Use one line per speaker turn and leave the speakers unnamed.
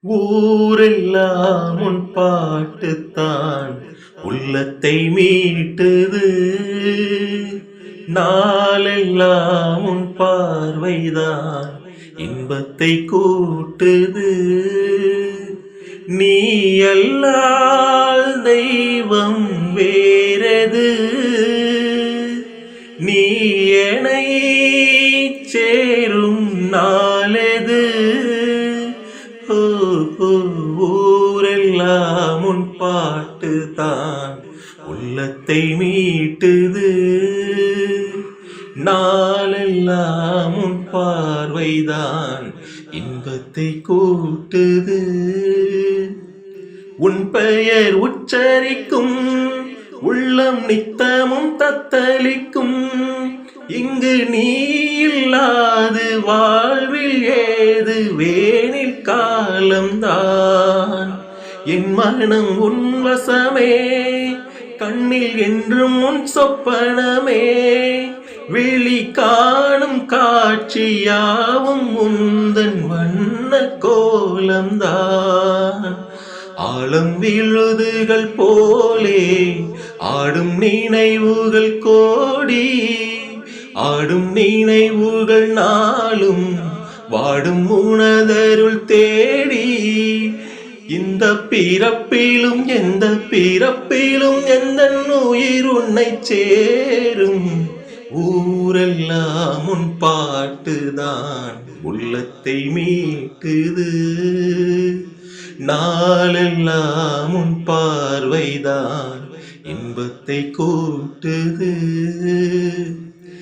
ஊரெல்லாம் உன் பாட்டுத்தான் உள்ளத்தை மீட்டது. நாளெல்லாம் உன் பார்வைதான் இன்பத்தை கூட்டுது. நீ அல்லால் தெய்வம் வேறது, நீ என்னை சேரும் நாளெது. ஊரெல்லாம் உன் பாட்டு தான் உள்ளத்தை மீட்டுது. நாளெல்லாம் உன் பார்வைதான் இன்பத்தை கூட்டுது. உன் பெயர் உச்சரிக்கும் உள்ளம் நித்தமும் தத்தளிக்கும். இங்கு நீ இல்லாது வாழ்வில் ஏது வேனில் காலம்தான். என் மனம் உன் வசமே, கண்ணில் என்றும் உன் சொப்பனமே. வெளி காணும் காட்சியாவும் உந்தன் வண்ண கோலம்தான். ஆழம் விழுதுகள் போலே ஆடும் நினைவுகள் கோடி, ஆடும் நினைவுகள் நாளும் வாடும் உனதருள் தேடி. இந்த பிறப்பிலும் எந்த பிறப்பிலும் எந்த உயிர் உன்னை சேரும். ஊரெல்லாம் உன் பாட்டுதான் உள்ளத்தை மீட்டுது. நாளெல்லாம் உன் பார்வைதான் இன்பத்தை கூட்டுது.